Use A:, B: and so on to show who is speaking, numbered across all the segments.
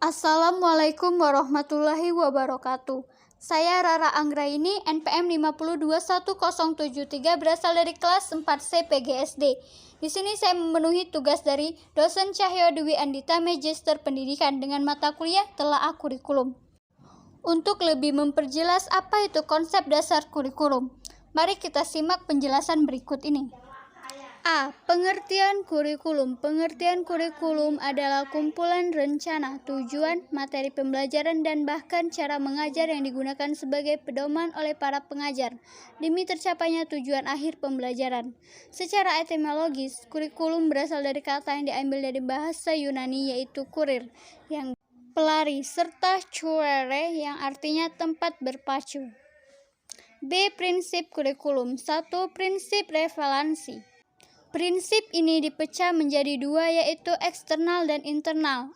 A: Assalamualaikum warahmatullahi wabarakatuh. Saya Rara Anggraini, NPM 5221073, berasal dari kelas 4C PGSD. Di sini saya memenuhi tugas dari dosen Cahyo Dewi Andita, Magister Pendidikan dengan mata kuliah Telaah Kurikulum. Untuk lebih memperjelas apa itu konsep dasar kurikulum, mari kita simak penjelasan berikut ini. A. Pengertian kurikulum. Pengertian kurikulum adalah kumpulan rencana, tujuan, materi pembelajaran, dan bahkan cara mengajar yang digunakan sebagai pedoman oleh para pengajar demi tercapainya tujuan akhir pembelajaran. Secara etimologis, kurikulum berasal dari kata yang diambil dari bahasa Yunani, yaitu kurir, yang pelari, serta curere yang artinya tempat berpacu. B. Prinsip kurikulum. 1. Prinsip revalensi. Prinsip ini dipecah menjadi dua, yaitu eksternal dan internal.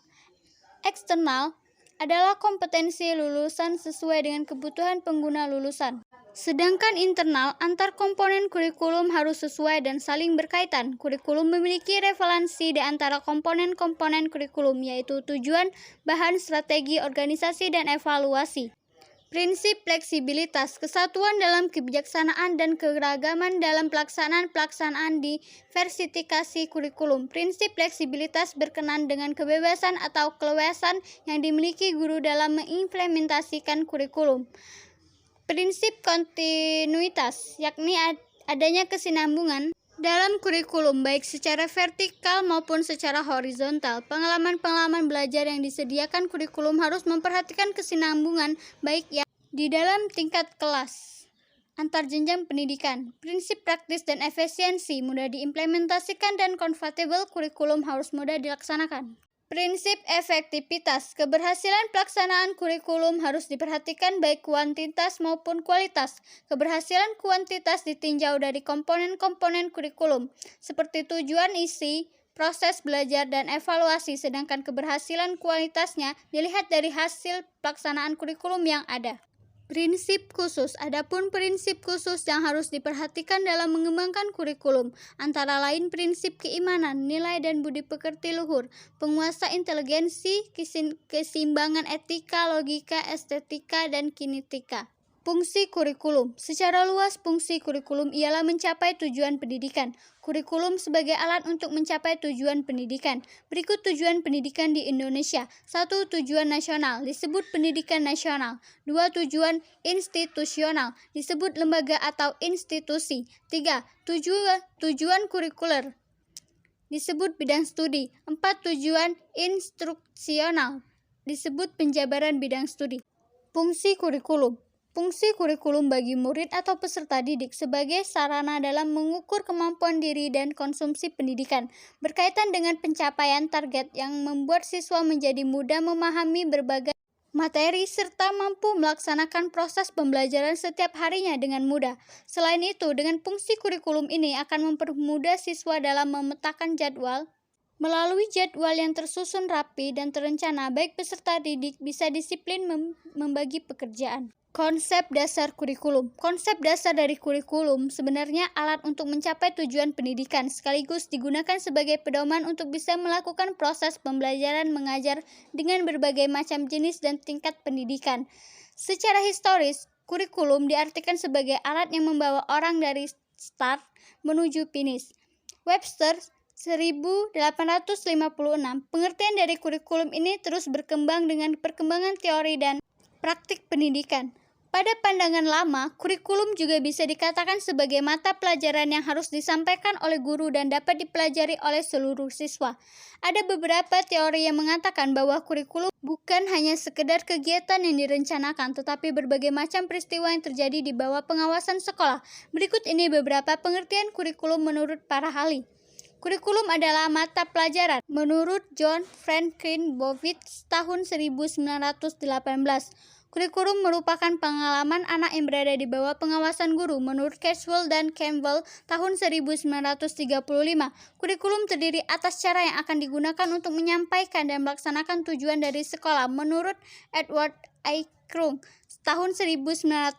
A: Eksternal adalah kompetensi lulusan sesuai dengan kebutuhan pengguna lulusan. Sedangkan internal, antar komponen kurikulum harus sesuai dan saling berkaitan. Kurikulum memiliki revalensi di antara komponen-komponen kurikulum, yaitu tujuan, bahan, strategi, organisasi, dan evaluasi. Prinsip fleksibilitas, kesatuan dalam kebijaksanaan dan keragaman dalam pelaksanaan diversifikasi kurikulum. Prinsip fleksibilitas berkenaan dengan kebebasan atau keleluasan yang dimiliki guru dalam mengimplementasikan kurikulum. Prinsip kontinuitas, yakni adanya kesinambungan dalam kurikulum, baik secara vertikal maupun secara horizontal. Pengalaman-pengalaman belajar yang disediakan kurikulum harus memperhatikan kesinambungan, baik yang di dalam tingkat kelas, antar jenjang pendidikan. Prinsip praktis dan efisiensi, mudah diimplementasikan dan kompatibel, kurikulum harus mudah dilaksanakan. Prinsip efektivitas, keberhasilan pelaksanaan kurikulum harus diperhatikan baik kuantitas maupun kualitas. Keberhasilan kuantitas ditinjau dari komponen-komponen kurikulum, seperti tujuan, isi, proses belajar, dan evaluasi, sedangkan keberhasilan kualitasnya dilihat dari hasil pelaksanaan kurikulum yang ada. Prinsip khusus. Adapun prinsip khusus yang harus diperhatikan dalam mengembangkan kurikulum, antara lain prinsip keimanan, nilai dan budi pekerti luhur, penguasa inteligensi, keseimbangan etika, logika, estetika, dan kinetika. Fungsi kurikulum. Secara luas, fungsi kurikulum ialah mencapai tujuan pendidikan. Kurikulum sebagai alat untuk mencapai tujuan pendidikan. Berikut tujuan pendidikan di Indonesia. 1. Tujuan nasional, disebut pendidikan nasional. 2. Tujuan institusional, disebut lembaga atau institusi. 3. Tujuan kurikuler, disebut bidang studi. 4. Tujuan instruksional, disebut penjabaran bidang studi. Fungsi kurikulum. Fungsi kurikulum bagi murid atau peserta didik sebagai sarana dalam mengukur kemampuan diri dan konsumsi pendidikan, berkaitan dengan pencapaian target yang membuat siswa menjadi mudah memahami berbagai materi serta mampu melaksanakan proses pembelajaran setiap harinya dengan mudah. Selain itu, dengan fungsi kurikulum ini akan mempermudah siswa dalam memetakan jadwal. Melalui jadwal yang tersusun rapi dan terencana, baik peserta didik bisa disiplin membagi pekerjaan. Konsep dasar kurikulum. Konsep dasar dari kurikulum sebenarnya alat untuk mencapai tujuan pendidikan, sekaligus digunakan sebagai pedoman untuk bisa melakukan proses pembelajaran mengajar dengan berbagai macam jenis dan tingkat pendidikan. Secara historis, kurikulum diartikan sebagai alat yang membawa orang dari start menuju finish. Webster 1856. Pengertian dari kurikulum ini terus berkembang dengan perkembangan teori dan praktik pendidikan. Pada pandangan lama, kurikulum juga bisa dikatakan sebagai mata pelajaran yang harus disampaikan oleh guru dan dapat dipelajari oleh seluruh siswa. Ada beberapa teori yang mengatakan bahwa kurikulum bukan hanya sekedar kegiatan yang direncanakan, tetapi berbagai macam peristiwa yang terjadi di bawah pengawasan sekolah. Berikut ini beberapa pengertian kurikulum menurut para ahli. Kurikulum adalah mata pelajaran. Menurut John Franklin Bowitz tahun 1918, kurikulum merupakan pengalaman anak yang berada di bawah pengawasan guru. Menurut Caswell dan Campbell tahun 1935, kurikulum terdiri atas cara yang akan digunakan untuk menyampaikan dan melaksanakan tujuan dari sekolah. Menurut Edward I. Krung tahun 1957,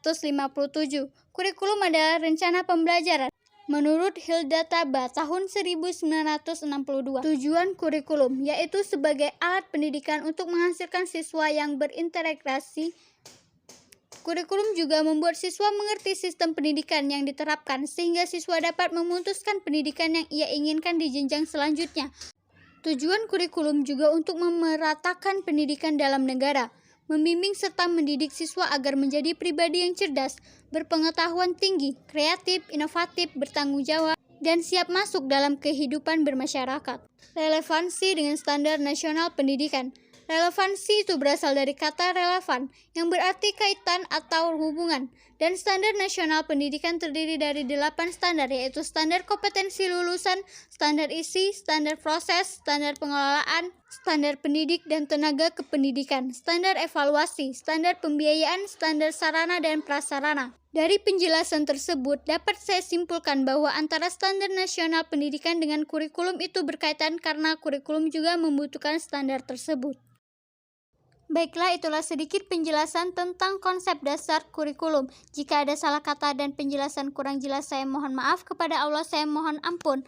A: kurikulum adalah rencana pembelajaran. Menurut Hilda Taba tahun 1962, tujuan kurikulum yaitu sebagai alat pendidikan untuk menghasilkan siswa yang berintegrasi. Kurikulum juga membuat siswa mengerti sistem pendidikan yang diterapkan sehingga siswa dapat memutuskan pendidikan yang ia inginkan di jenjang selanjutnya. Tujuan kurikulum juga untuk memeratakan pendidikan dalam negara, membimbing serta mendidik siswa agar menjadi pribadi yang cerdas, berpengetahuan tinggi, kreatif, inovatif, bertanggung jawab, dan siap masuk dalam kehidupan bermasyarakat. Relevansi dengan standar nasional pendidikan. Relevansi itu berasal dari kata relevan, yang berarti kaitan atau hubungan, dan standar nasional pendidikan terdiri dari 8 standar, yaitu standar kompetensi lulusan, standar isi, standar proses, standar pengelolaan, standar pendidik dan tenaga kependidikan, standar evaluasi, standar pembiayaan, standar sarana dan prasarana. Dari penjelasan tersebut, dapat saya simpulkan bahwa antara standar nasional pendidikan dengan kurikulum itu berkaitan karena kurikulum juga membutuhkan standar tersebut. Baiklah, itulah sedikit penjelasan tentang konsep dasar kurikulum. Jika ada salah kata dan penjelasan kurang jelas, saya mohon maaf. Kepada Allah saya mohon ampun.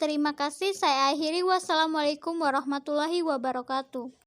A: Terima kasih, saya akhiri. Wassalamualaikum warahmatullahi wabarakatuh.